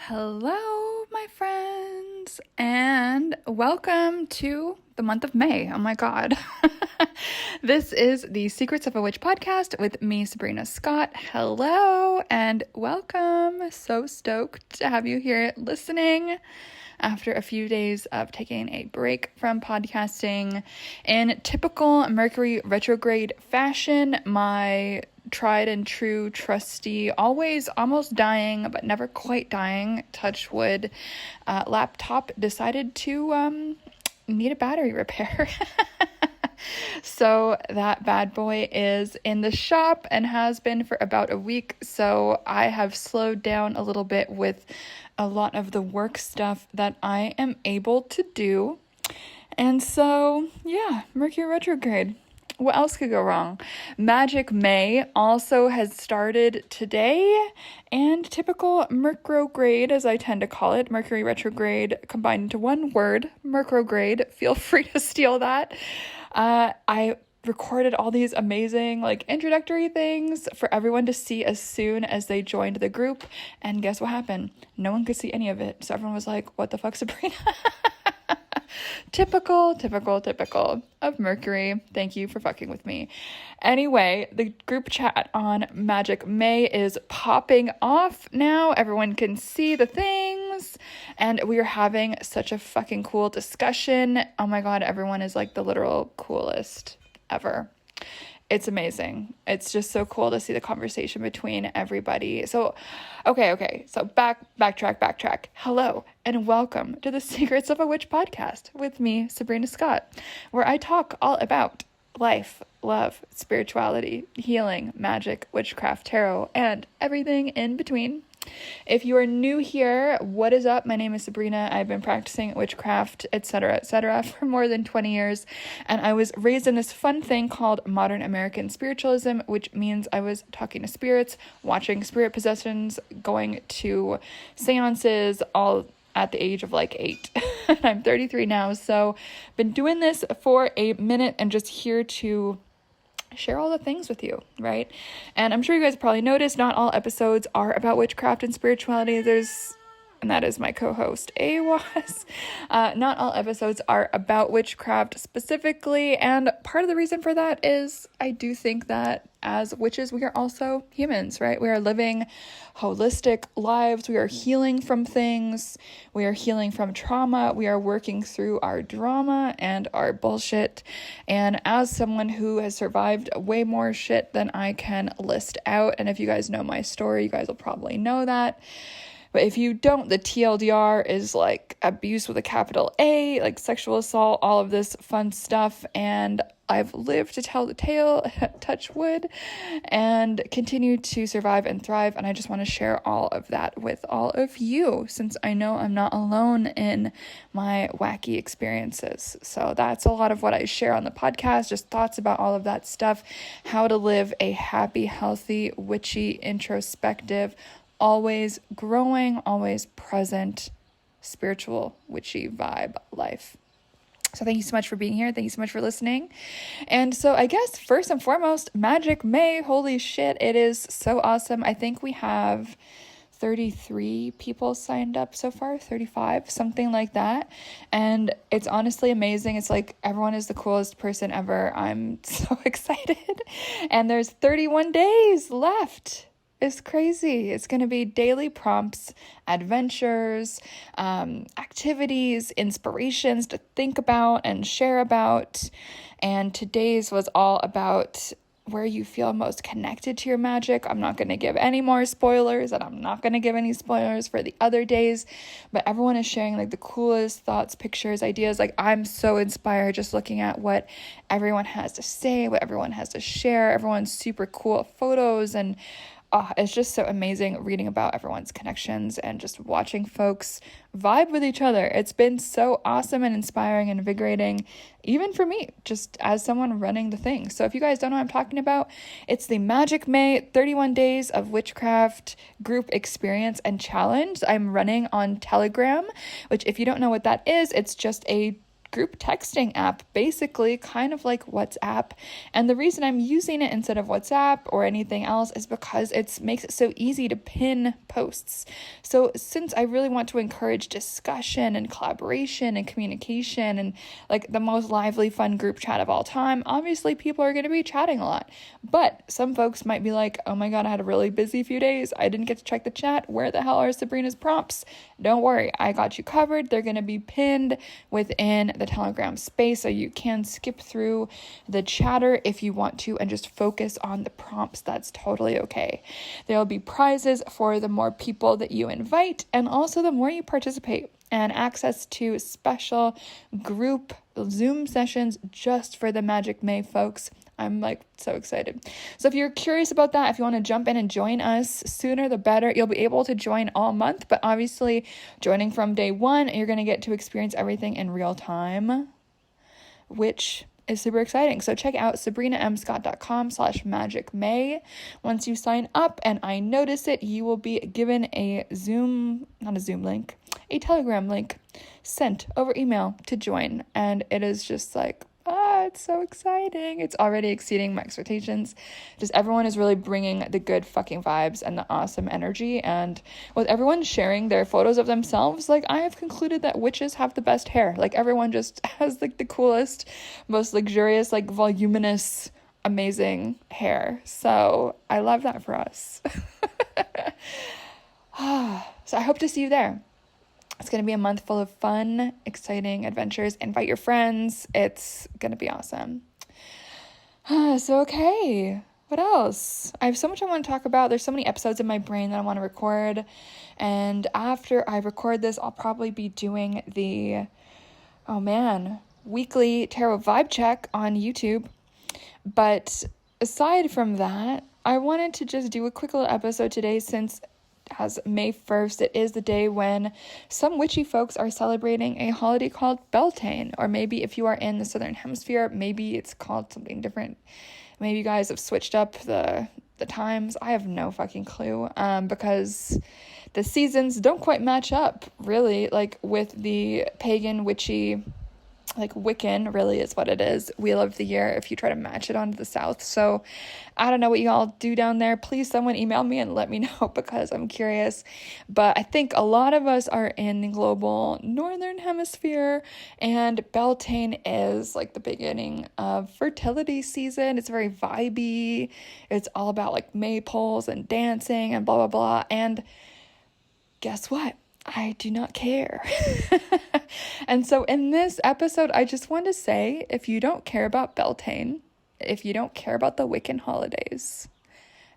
Hello, my friends, and welcome to the month of May. Oh my God. This is the Secrets of a Witch podcast with me, Sabrina Scott. Hello, and welcome. So stoked to have you here listening after a few days of taking a break from podcasting. In typical Mercury retrograde fashion, my tried and true, trusty, always almost dying, but never quite dying, touch wood, laptop decided to need a battery repair. So that bad boy is in the shop and has been for about a week. So I have slowed down a little bit with a lot of the work stuff that I am able to do. And so, yeah, Mercury retrograde. What else could go wrong? Magic May also has started today, and typical Mercrograde, as I tend to call it, Mercury retrograde combined into one word, Mercrograde. Feel free to steal that. I recorded all these amazing introductory things for everyone to see as soon as they joined the group, and guess what happened? No one could see any of it, so everyone was like, what the fuck, Sabrina? Typical of Mercury. Thank you for fucking with me. Anyway, the group chat on Magic May is popping off now. Everyone can see the things, and we are having such a fucking cool discussion. Oh my God, everyone is like the literal coolest ever. It's amazing. It's just so cool to see the conversation between everybody. So, okay. So backtrack. Hello and welcome to the Secrets of a Witch podcast with me, Sabrina Scott, where I talk all about life, love, spirituality, healing, magic, witchcraft, tarot, and everything in between. If you are new here, what is up? My name is Sabrina. I've been practicing witchcraft, etc., for more than 20 years, and I was raised in this fun thing called modern American spiritualism, which means I was talking to spirits, watching spirit possessions, going to seances, all at the age of 8. I'm 33 now, so been doing this for a minute and just here to share all the things with you, right? And I'm sure you guys probably noticed not all episodes are about witchcraft and spirituality. And that is my co-host, AWAS. Not all episodes are about witchcraft specifically, and part of the reason for that is I do think that as witches, we are also humans, right? We are living holistic lives. We are healing from things. We are healing from trauma. We are working through our drama and our bullshit. And as someone who has survived way more shit than I can list out, and if you guys know my story, you guys will probably know that. But if you don't, the TLDR is abuse with a capital A, sexual assault, all of this fun stuff. And I've lived to tell the tale, touch wood, and continue to survive and thrive. And I just want to share all of that with all of you, since I know I'm not alone in my wacky experiences. So that's a lot of what I share on the podcast, just thoughts about all of that stuff, how to live a happy, healthy, witchy, introspective, always growing, always present, spiritual, witchy vibe life. So thank you so much for being here. Thank you so much for listening. And so I guess first and foremost, Magic May, holy shit, it is so awesome. I think we have 33 people signed up so far, 35, something like that. And it's honestly amazing. It's everyone is the coolest person ever. I'm so excited. And there's 31 days left. It's crazy. It's going to be daily prompts, adventures, activities, inspirations to think about and share about. And today's was all about where you feel most connected to your magic. I'm not going to give any more spoilers, and I'm not going to give any spoilers for the other days, but everyone is sharing the coolest thoughts, pictures, ideas. I'm so inspired just looking at what everyone has to say, what everyone has to share. Everyone's super cool photos, and it's just so amazing reading about everyone's connections and just watching folks vibe with each other. It's been so awesome and inspiring and invigorating, even for me, just as someone running the thing. So if you guys don't know what I'm talking about, it's the Magic May 31 Days of Witchcraft group experience and challenge I'm running on Telegram, which if you don't know what that is, it's just a group texting app, basically kind of like WhatsApp. And the reason I'm using it instead of WhatsApp or anything else is because it makes it so easy to pin posts. So since I really want to encourage discussion and collaboration and communication and like the most lively, fun group chat of all time, obviously people are going to be chatting a lot. But some folks might be like, oh my God, I had a really busy few days. I didn't get to check the chat. Where the hell are Sabrina's prompts? Don't worry, I got you covered. They're going to be pinned within the Telegram space, so you can skip through the chatter if you want to and just focus on the prompts. That's totally okay. There will be prizes for the more people that you invite and also the more you participate, and access to special group Zoom sessions just for the Magic May folks. I'm like so excited. So if you're curious about that, if you want to jump in and join us, sooner the better. You'll be able to join all month, but obviously joining from day one, you're going to get to experience everything in real time, which is super exciting. So check out sabrinamscott.com/magicmay. Once you sign up and I notice it, you will be given a Telegram link sent over email to join. And it is just like, it's so exciting. It's already exceeding my expectations. Just everyone is really bringing the good fucking vibes and the awesome energy. And with everyone sharing their photos of themselves, like I have concluded that witches have the best hair. Like everyone just has like the coolest, most luxurious, like voluminous, amazing hair. So I love that for us. So I hope to see you there. It's going to be a month full of fun, exciting adventures. Invite your friends. It's going to be awesome. Okay. What else? I have so much I want to talk about. There's so many episodes in my brain that I want to record. And after I record this, I'll probably be doing the, weekly tarot vibe check on YouTube. But aside from that, I wanted to just do a quick little episode today since as May 1st, it is the day when some witchy folks are celebrating a holiday called Beltane. Or maybe if you are in the Southern Hemisphere, maybe it's called something different. Maybe you guys have switched up the times. I have no fucking clue, because the seasons don't quite match up, really, like with the pagan witchy, like Wiccan really is what it is, Wheel of the Year, if you try to match it onto the South. So I don't know what you all do down there. Please someone email me and let me know because I'm curious. But I think a lot of us are in the global Northern Hemisphere, and Beltane is like the beginning of fertility season. It's very vibey. It's all about like maypoles and dancing and blah, blah, blah. And guess what? I do not care. And so in this episode, I just want to say, if you don't care about Beltane, if you don't care about the Wiccan holidays,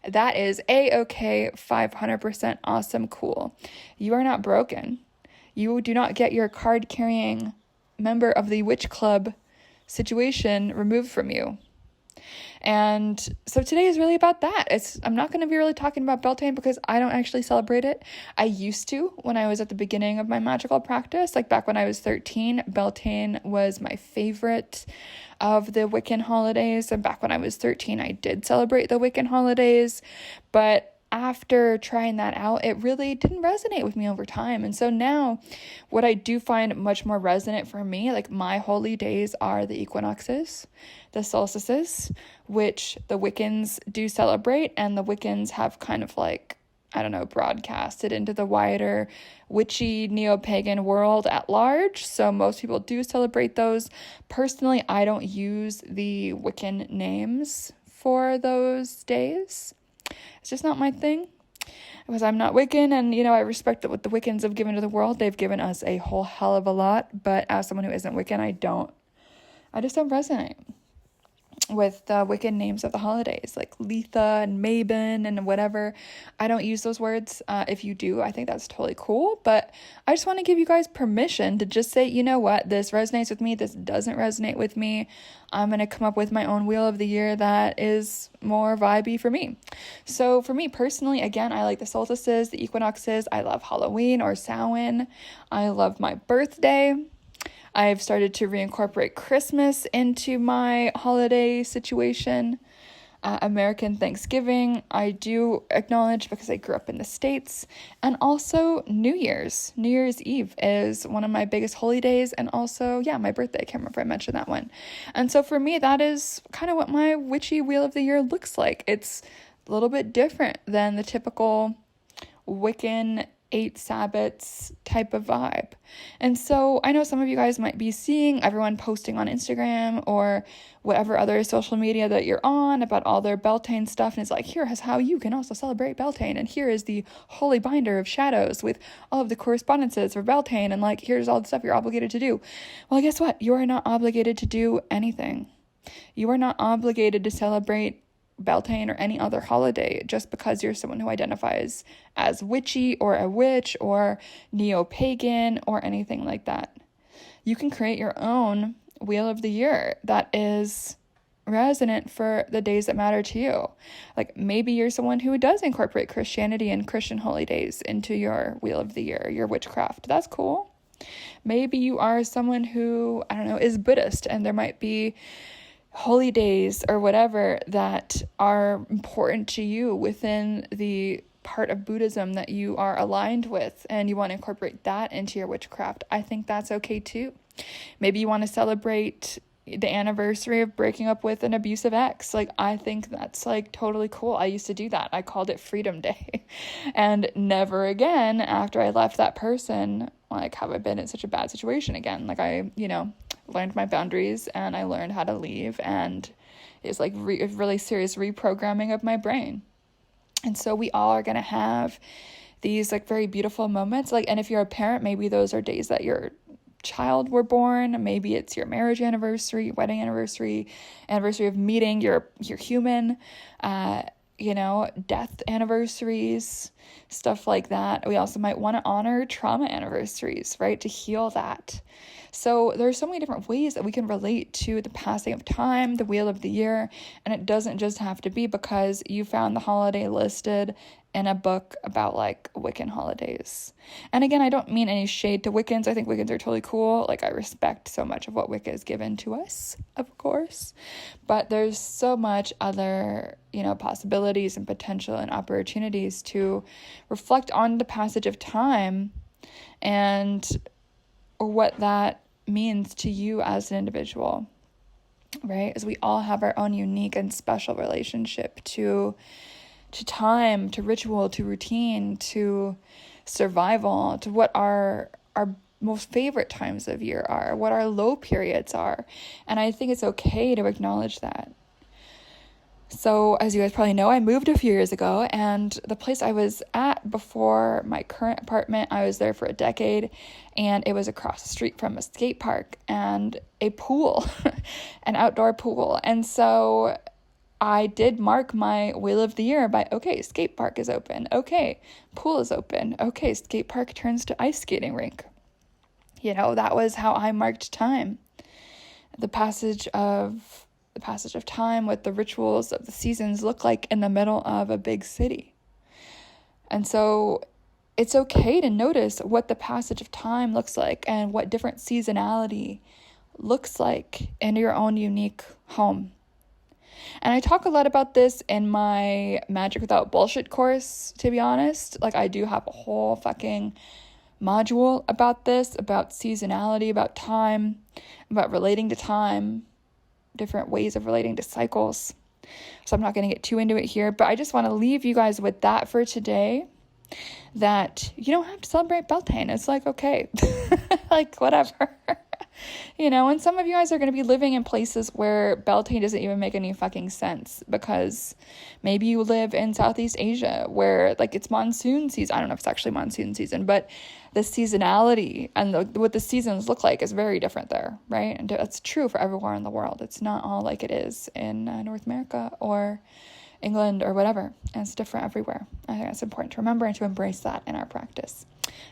that is A-okay, 500% awesome, cool. You are not broken. You do not get your card-carrying member of the witch club situation removed from you. And so today is really about that. I'm not going to be really talking about Beltane because I don't actually celebrate it. I used to when I was at the beginning of my magical practice, like back when I was 13. Beltane was my favorite of the Wiccan holidays. And back when I was 13, I did celebrate the Wiccan holidays. But after trying that out, it really didn't resonate with me over time. And so now what I do find much more resonant for me, like my holy days are the equinoxes, the solstices, which the Wiccans do celebrate, and the Wiccans have kind of like, broadcasted into the wider witchy neo-pagan world at large. So most people do celebrate those. Personally, I don't use the Wiccan names for those days. It's just not my thing, because I'm not Wiccan, and, I respect what the Wiccans have given to the world. They've given us a whole hell of a lot, but as someone who isn't Wiccan, I just don't resonate with the Wiccan names of the holidays, like Letha and Mabon and whatever. I don't use those words. If you do, I think that's totally cool, but I just want to give you guys permission to just say, you know what, this resonates with me, this doesn't resonate with me. I'm going to come up with my own Wheel of the Year that is more vibey for me. So for me personally, again, I like the solstices, the equinoxes. I love Halloween or Samhain. I love my birthday. I've started to reincorporate Christmas into my holiday situation. American Thanksgiving, I do acknowledge because I grew up in the States. And also New Year's. New Year's Eve is one of my biggest holy days. And also, yeah, my birthday. I can't remember if I mentioned that one. And so for me, that is kind of what my witchy Wheel of the Year looks like. It's a little bit different than the typical Wiccan 8 Sabbats type of vibe. And so I know some of you guys might be seeing everyone posting on Instagram or whatever other social media that you're on about all their Beltane stuff, and it's like, here is how you can also celebrate Beltane, and here is the holy binder of shadows with all of the correspondences for Beltane, and like, here's all the stuff you're obligated to do. Well, guess what? You are not obligated to do anything. You are not obligated to celebrate Beltane or any other holiday just because you're someone who identifies as witchy or a witch or neo-pagan or anything like that. You can create your own Wheel of the Year that is resonant for the days that matter to you. Like maybe you're someone who does incorporate Christianity and Christian holy days into your Wheel of the Year, your witchcraft. That's cool. Maybe you are someone who, I don't know, is Buddhist, and there might be holy days or whatever that are important to you within the part of Buddhism that you are aligned with, and you want to incorporate that into your witchcraft. I think that's okay too. Maybe you want to celebrate the anniversary of breaking up with an abusive ex. Like, I think that's like totally cool. I used to do that. I called it Freedom Day. And never again after I left that person, like, have I been in such a bad situation again. Like, I, learned my boundaries and I learned how to leave, and it's like a really serious reprogramming of my brain. And so we all are going to have these like very beautiful moments. Like, and if you're a parent, maybe those are days that your child were born. Maybe it's your marriage anniversary, wedding anniversary of meeting your human, death anniversaries, stuff like that. We also might want to honor trauma anniversaries, right? To heal that. So there's so many different ways that we can relate to the passing of time, the Wheel of the Year, and it doesn't just have to be because you found the holiday listed in a book about like Wiccan holidays. And again, I don't mean any shade to Wiccans. I think Wiccans are totally cool. Like, I respect so much of what Wicca has given to us, of course. But there's so much other, possibilities and potential and opportunities to reflect on the passage of time and what that means to you as an individual, right? As we all have our own unique and special relationship to time, to ritual, to routine, to survival, to what our most favorite times of year are, what our low periods are. And I think it's okay to acknowledge that. So as you guys probably know, I moved a few years ago, and the place I was at before my current apartment, I was there for a decade, and it was across the street from a skate park and a pool, an outdoor pool. And so I did mark my Wheel of the Year by, okay, skate park is open. Okay, pool is open. Okay, skate park turns to ice skating rink. That was how I marked time. The passage of time, what the rituals of the seasons look like in the middle of a big city. And so it's okay to notice what the passage of time looks like and what different seasonality looks like in your own unique home. And I talk a lot about this in my Magic Without Bullshit course, to be honest. Like, I do have a whole fucking module about this, about seasonality, about time, about relating to time, different ways of relating to cycles. So I'm not going to get too into it here, but I just want to leave you guys with that for today, that you don't have to celebrate Beltane. It's like, okay, like whatever. And some of you guys are going to be living in places where Beltane doesn't even make any fucking sense, because maybe you live in Southeast Asia where like it's monsoon season. I don't know if it's actually monsoon season, but the seasonality and what the seasons look like is very different there, right? And that's true for everywhere in the world. It's not all like it is in North America or England or whatever. And it's different everywhere. I think that's important to remember and to embrace that in our practice.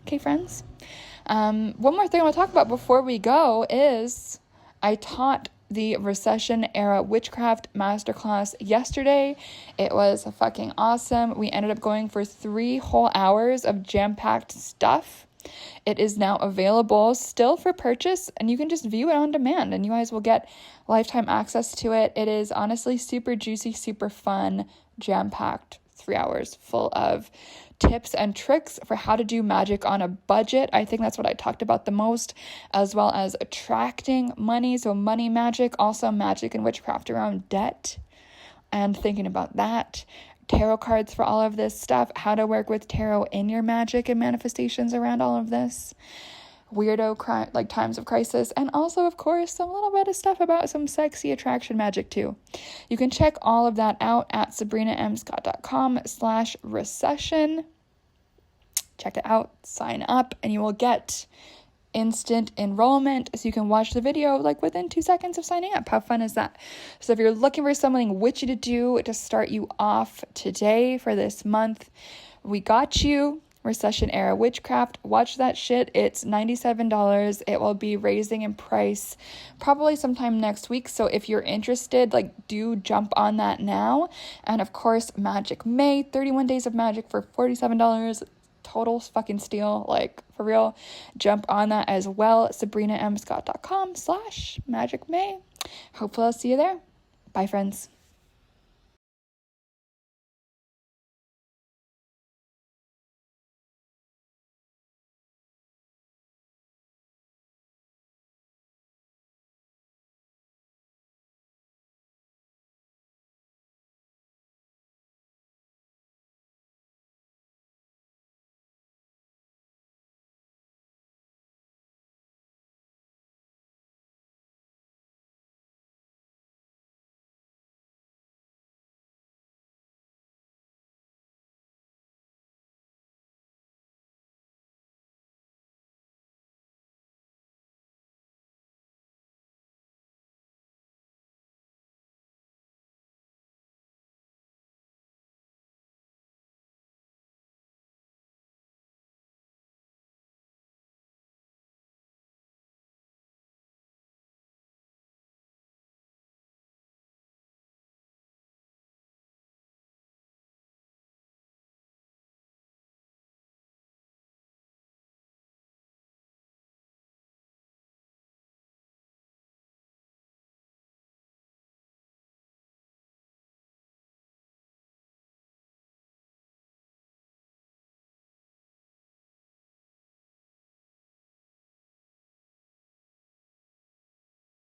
Okay, friends. One more thing I want to talk about before we go is I taught the Recession Era Witchcraft Masterclass yesterday. It was fucking awesome. We ended up going for 3 whole hours of jam-packed stuff. It is now available still for purchase, and you can just view it on demand, and you guys will get lifetime access to it. It is honestly super juicy, super fun, jam-packed 3 hours full of tips and tricks for how to do magic on a budget. I think that's what I talked about the most, as well as attracting money, so money magic, also magic and witchcraft around debt and thinking about that. Tarot cards for all of this stuff, how to work with tarot in your magic and manifestations around all of this. Weirdo like times of crisis, and also of course some little bit of stuff about some sexy attraction magic too. You can check all of that out at sabrinamscott.com/recession. Check it out, sign up, and you will get instant enrollment, so you can watch the video like within 2 seconds of signing up. How fun is that? So if you're looking for something witchy to do to start you off today for this month, we got you. Recession era witchcraft, watch that shit. It's $97. It will be raising in price probably sometime next week, so if you're interested, like, do jump on that now. And of course, Magic May, 31 days of magic for $47, total fucking steal, like, for real. Jump on that as well. sabrinamscott.com/magicmay. Hopefully I'll see you there. Bye, friends.